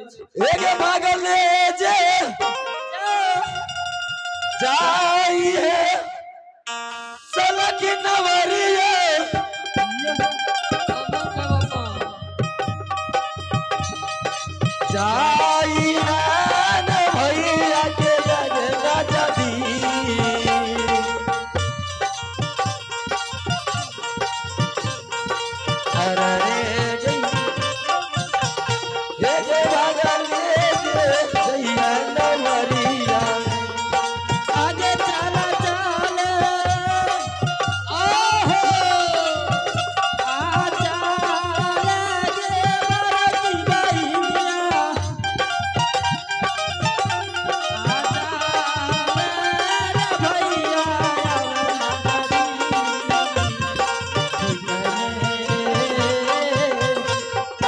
एक भागल ले जे जाई है सलक नवरिया जाई है न भैया के लगना जदी अरे ये भागल ले जे जइया नवरिया आगे चला चले ओहो आ चले जे बरती गइया आ चले भैया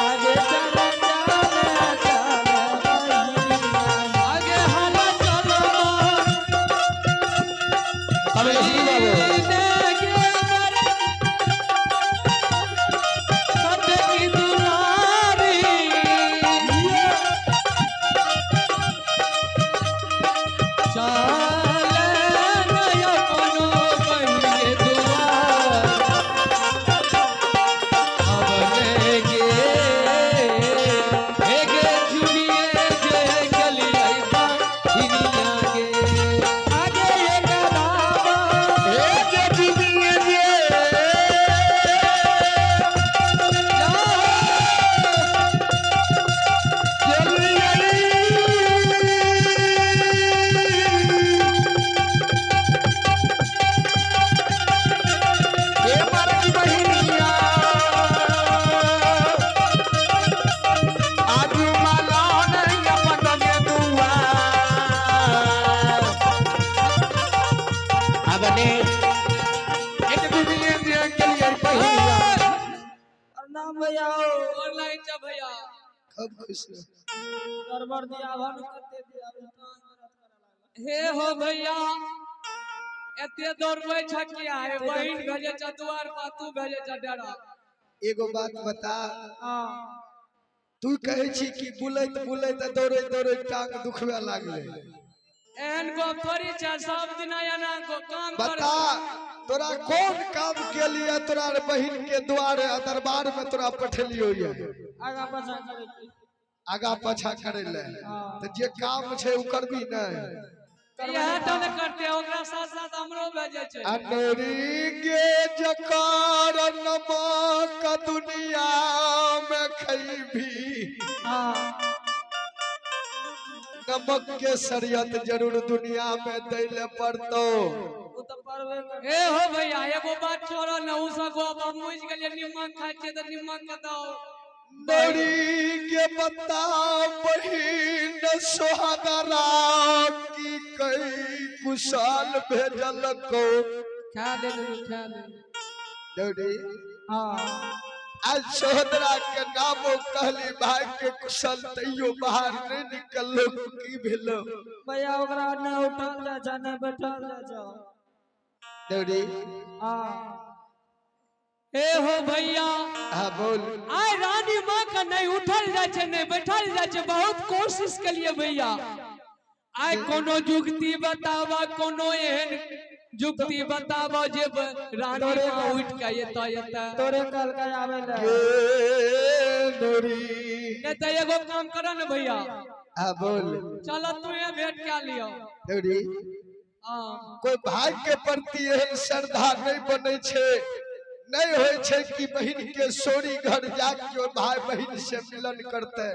आगे चला आगे हम चलो अबे लक्ष्मी बाबू की दुलारी चाले नया पनो बहिन के दुआर अब लेगे एगे चुनिए जे गली आई बा दुनिया के आगे एक दावा एगे चुनिए जे चली आई ये मारी बहिनिया आजू माला नहीं अपन के दुआ अबने एक दुनिया दिया के लिए बहिनिया नाम भैया ऑनलाइन चा भैया खूब खुश गड़बड़ दिया भन करते दिया हे हो भैया एते दौड़बै छकिया है बहिन भेजे छ दुआर पर तू भेजे छ डरा एगो बात बता हां तू कहे छी कि बुलैत बुलैत दौड़ैत दौड़ैत टांग दुखवे लागले एहन को थोड़ी छ सब दिन आना को काम कर बता तोरा कौन काम के लिए तोरा बहिन के द्वारे दरबार में तोरा पठेलियो ये आगा पाछा करे की आगा पाछा करे ले तो जे काम छे उ करबी नहीं यह तो न करते ओकरा साथ साथ हमरो भेजे छै अनरी के जकार नमक दुनिया में खैबी हां नमक के शरीयत जरूर दुनिया में दैले पड़तो उ त परवे ए हो भैया एगो बात छोड़ो न उ सब अब मुझ गेलिए निमक खाइ छै त निमक बताओ नरी के बता बहिन सोहगरा की कई कुशाल भेजल को खा दे नरी हां आज सोहदरा के नामो कहली भाई के कुशल तैयो बाहर नहीं निकलो की भेलो भैया ओकरा न उठल जा छ न बैठल जा छ नरी हां ए हो भैया हां बोल आय रानी मां का नहीं उठल जाय छै नहीं बैठल जाय छै बहुत कोशिश के लिए भैया आय कोनो जुक्ति बतावा कोनो एहन जुक्ति बतावा जे रानी मां उठ के एता तोरे कल के आवे ले नरी नहीं त एगो काम कर न भैया हां बोल चल तू ये भेंट क्या लियो नरी हां कोई भाई के प्रति एहन श्रद्धा नहीं बने छे नहीं होय छे कि बहिन के सोरी घर जाके भाई बहिन से मिलन करते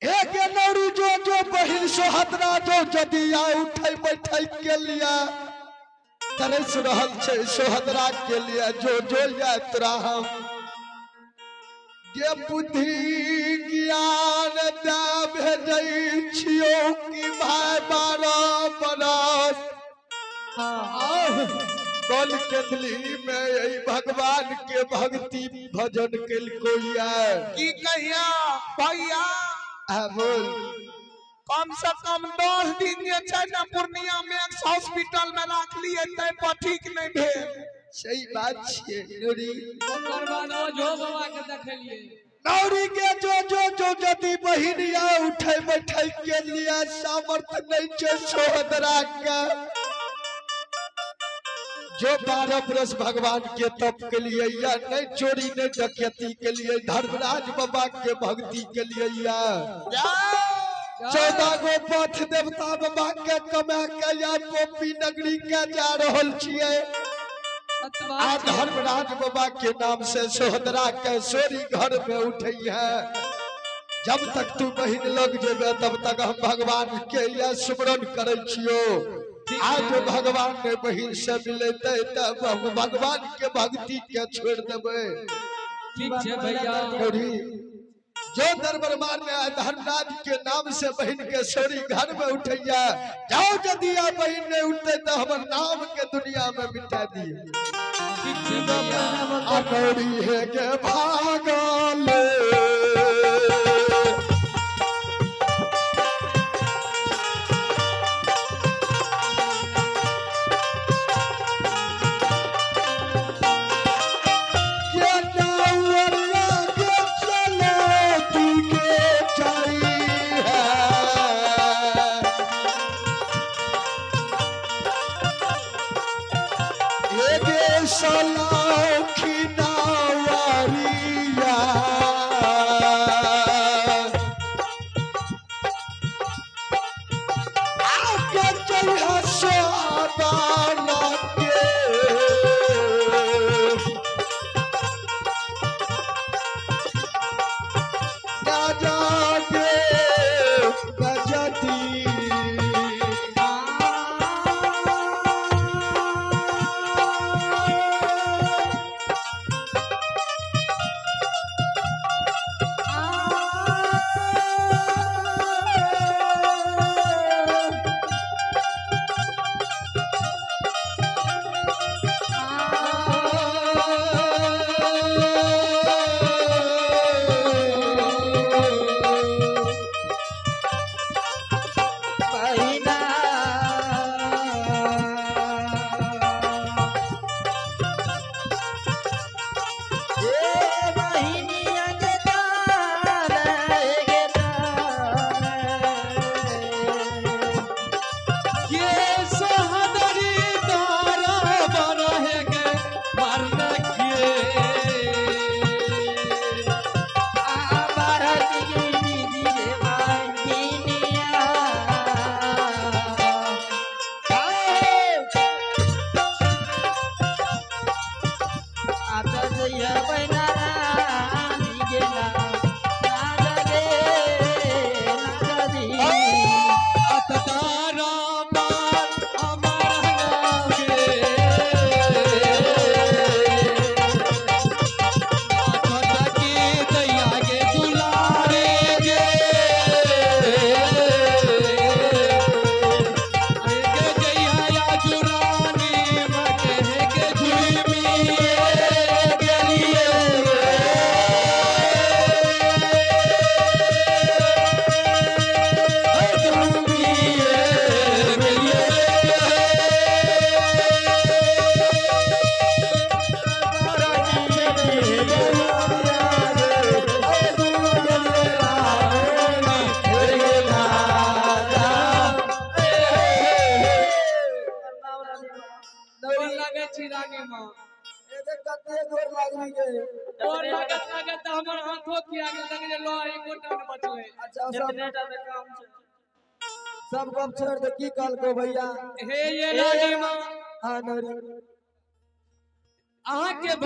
एक नौरू जो बहिन सोहदरा जो जदी आ उठै बैठै के लिए तरस रहल छे सोहदरा के लिए जो या तोरा हम जे बुद्धि ज्ञान दा भेजै छियो कि भाई 12 बरस बल केतली में यही भगवान के भक्ति भजन कल कोइया की कहिया भैया बोल कम से कम 10 दिन जे छै ना पूर्णिया में हॉस्पिटल में राख लिए तै पर ठीक नहीं भेल सही बात छे नोरी ओकर बाद ओ जो बाबा के देखलिए नौरी के जो जदी बहिनिया उठे बैठे के लिए सामर्थ्य नहीं छे सोहदरा के जो 12 बरस भगवान के तप के लिए या नहीं चोरी नहीं डकैती के लिए धर्मराज बाबा के भक्ति के लिए या 14 गो पथ देवता बाबा के कमा के या गोपी नगरी के जा रहल छिए आ धर्मराज बाबा के नाम से सोहदरा के सोरी घर में उठे है। जब तक तू बहिन लग जेबे तब तक हम भगवान के या सुमरन करे छियो। आज भगवान ने बहिन से मिलते तब हम भगवान के भक्ति के छोड़ देबे। ठीक है भैया। जो दरबार में धर्मराज के नाम से बहन के सोरी घर में उठैया जाओ यदि बहन ने उठते तो हमर नाम के दुनिया में मिटा दिए। अनौरी है के भागल सब गप छोड़ दे की कल को भैया हे ये रानी मां हां नौरी आके